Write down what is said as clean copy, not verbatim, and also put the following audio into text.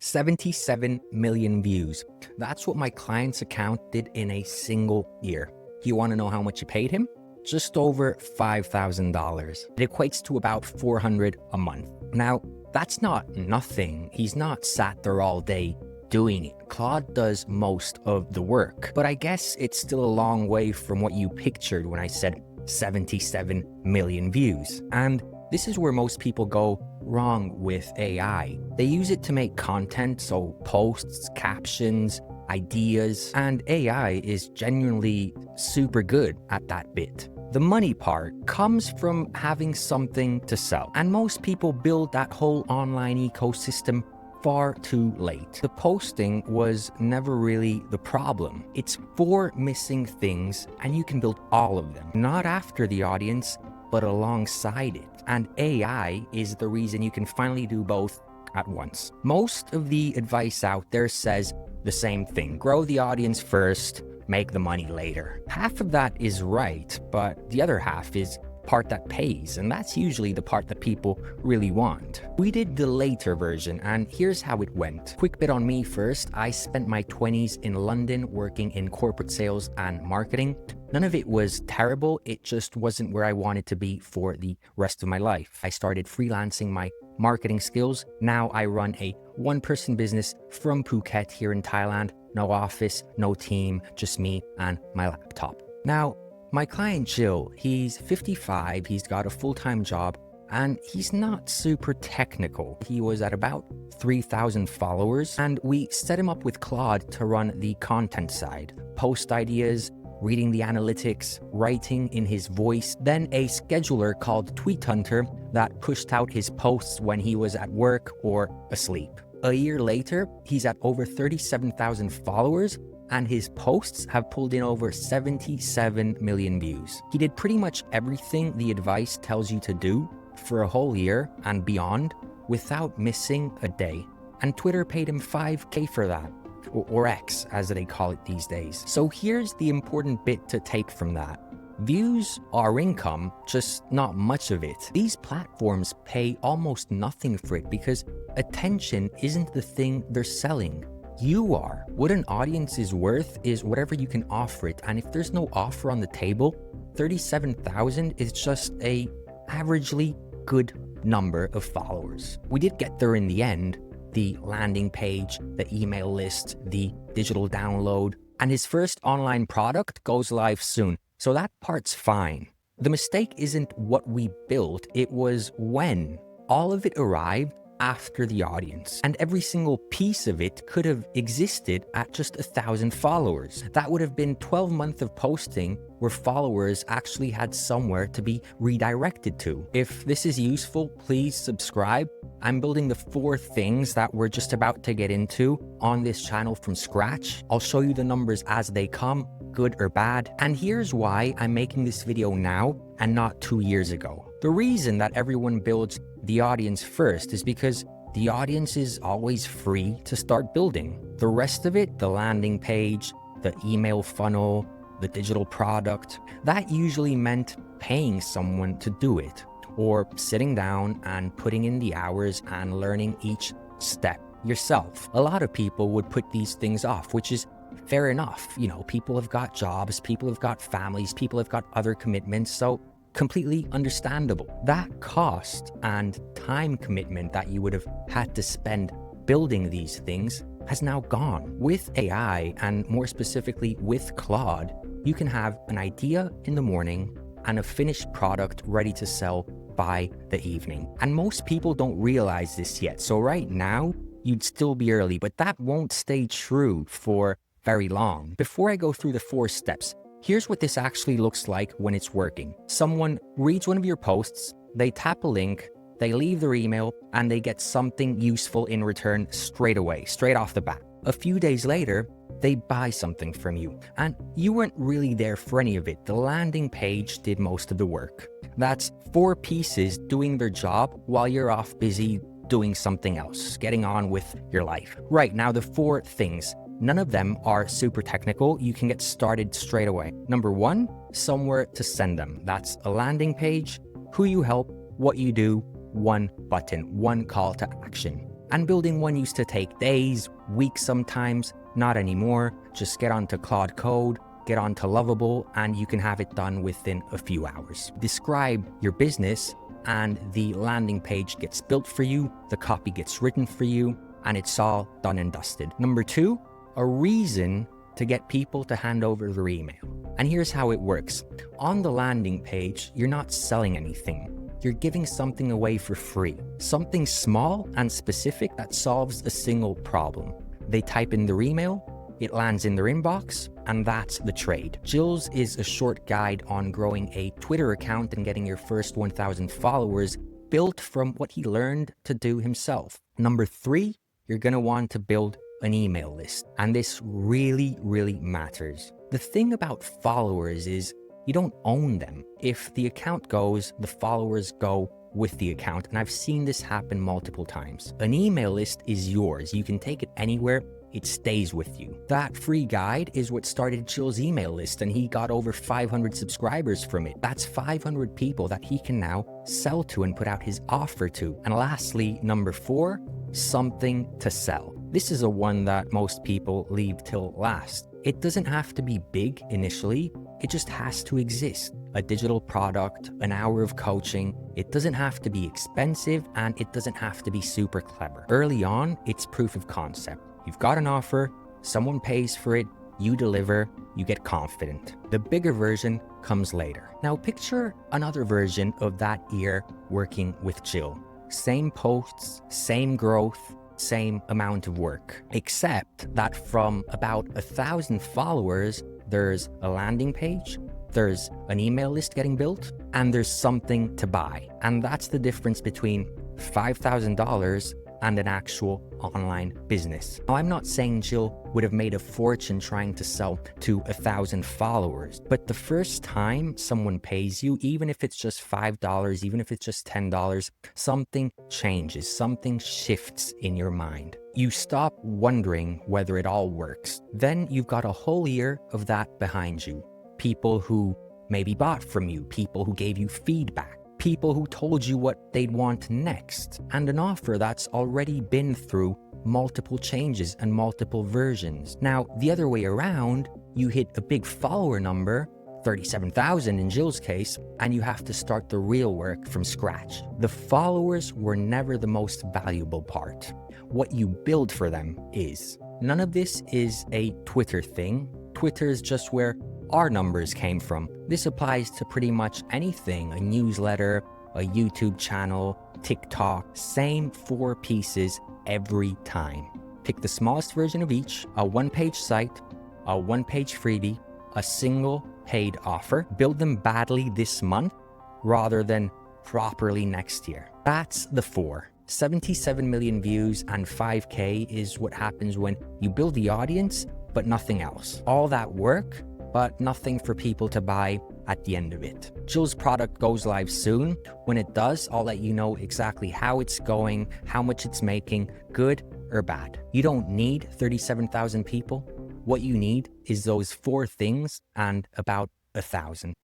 77 million views. That's what my client's account did in a single year. You want to know how much you paid him? Just over $5,000. It equates to about $400 a month. Now, that's not nothing. He's not sat there all day doing it. Claude does most of the work, but I guess it's still a long way from what you pictured when I said 77 million views. And this is where most people go wrong with AI. They use it to make content, so posts, captions, ideas, and AI is genuinely super good at that bit. The money part comes from having something to sell, and most people build that whole online ecosystem far too late. The posting was never really the problem. It's 4 missing things, and you can build all of them, not after the audience, but alongside it. And AI is the reason you can finally do both at once. Most of the advice out there says the same thing: grow the audience first, make the money later. Half of that is right, but the other half is part that pays, and that's usually the part that people really want. We did the later version, and here's how it went. Quick bit on me first. I spent my 20s in London working in corporate sales and marketing. None of it was terrible, it just wasn't where I wanted to be for the rest of my life. I started freelancing my marketing skills. Now I run a one-person business from Phuket here in Thailand. No office, no team, just me and my laptop. Now, my client Jill, he's 55, he's got a full-time job, and he's not super technical. He was at about 3,000 followers, and we set him up with Claude to run the content side, post ideas, reading the analytics, writing in his voice, then a scheduler called Tweet Hunter that pushed out his posts when he was at work or asleep. A year later, he's at over 37,000 followers, and his posts have pulled in over 77 million views. He did pretty much everything the advice tells you to do for a whole year and beyond without missing a day. And Twitter paid him $5K for that, or X as they call it these days. So here's the important bit to take from that. Views are income, just not much of it. These platforms pay almost nothing for it because attention isn't the thing they're selling. You are. What an audience is worth is whatever you can offer it. And if there's no offer on the table, 37,000 is just a averagely good number of followers. We did get there in the end. The landing page, the email list, the digital download, and his first online product goes live soon. So that part's fine. The mistake isn't what we built, it was when. All of it arrived after the audience, and every single piece of it could have existed at just 1,000 followers. That would have been 12 months of posting where followers actually had somewhere to be redirected to. If this is useful, please subscribe. I'm building the 4 things that we're just about to get into on this channel from scratch. I'll show you the numbers as they come, good or bad. And here's why I'm making this video now and not 2 years ago. The reason that everyone builds the audience first is because the audience is always free to start building. The rest of it, the landing page, the email funnel, the digital product, that usually meant paying someone to do it, or sitting down and putting in the hours and learning each step yourself. A lot of people would put these things off, which is fair enough. You know, people have got jobs, people have got families, people have got other commitments, so completely understandable. That cost and time commitment that you would have had to spend building these things has now gone. With AI, and more specifically with Claude, you can have an idea in the morning and a finished product ready to sell by the evening. And most people don't realize this yet. So right now, you'd still be early, but that won't stay true for very long. Before I go through the 4 steps, here's what this actually looks like when it's working. Someone reads one of your posts, they tap a link, they leave their email, and they get something useful in return straight away, straight off the bat. A few days later, they buy something from you, and you weren't really there for any of it. The landing page did most of the work. That's 4 pieces doing their job while you're off busy doing something else, getting on with your life. Right, now the 4 things. None of them are super technical. You can get started straight away. Number 1, somewhere to send them. That's a landing page, who you help, what you do, 1 button, 1 call to action. And building one used to take days, weeks sometimes, not anymore. Just get onto Claude Code, get onto Lovable, and you can have it done within a few hours. Describe your business and the landing page gets built for you, the copy gets written for you, and it's all done and dusted. Number 2, a reason to get people to hand over their email. And here's how it works. On the landing page, you're not selling anything. You're giving something away for free. Something small and specific that solves a single problem. They type in their email, it lands in their inbox, and that's the trade. Jill's is a short guide on growing a Twitter account and getting your first 1,000 followers, built from what he learned to do himself. Number 3, you're gonna want to build an email list. And this really, really matters. The thing about followers is you don't own them. If the account goes, the followers go with the account. And I've seen this happen multiple times. An email list is yours. You can take it anywhere. It stays with you. That free guide is what started Jill's email list, and he got over 500 subscribers from it. That's 500 people that he can now sell to and put out his offer to. And lastly, number 4, something to sell. This is a one that most people leave till last. It doesn't have to be big initially, it just has to exist. A digital product, an hour of coaching. It doesn't have to be expensive, and it doesn't have to be super clever. Early on, it's proof of concept. You've got an offer, someone pays for it, you deliver, you get confident. The bigger version comes later. Now picture another version of that year working with Jill. Same posts, same growth, same amount of work, except that from about 1,000 followers, there's a landing page, there's an email list getting built, and there's something to buy. And that's the difference between $5,000 and an actual online business. Now, I'm not saying Jill would have made a fortune trying to sell to 1,000 followers, but the first time someone pays you, even if it's just $5, even if it's just $10, something changes, something shifts in your mind. You stop wondering whether it all works. Then you've got a whole year of that behind you. People who maybe bought from you, people who gave you feedback, people who told you what they'd want next, and an offer that's already been through multiple changes and multiple versions. Now, the other way around, you hit a big follower number, 37,000 in Jill's case, and you have to start the real work from scratch. The followers were never the most valuable part. What you build for them is. None of this is a Twitter thing. Twitter is just where our numbers came from. This applies to pretty much anything, a newsletter, a YouTube channel, TikTok, same 4 pieces every time. Pick the smallest version of each, a 1-page site, a 1-page freebie, a single paid offer. Build them badly this month rather than properly next year. That's the 4. 77 million views and 5K is what happens when you build the audience, but nothing else. All that work, but nothing for people to buy at the end of it. Jill's product goes live soon. When it does, I'll let you know exactly how it's going, how much it's making, good or bad. You don't need 37,000 people. What you need is those 4 things and about 1,000.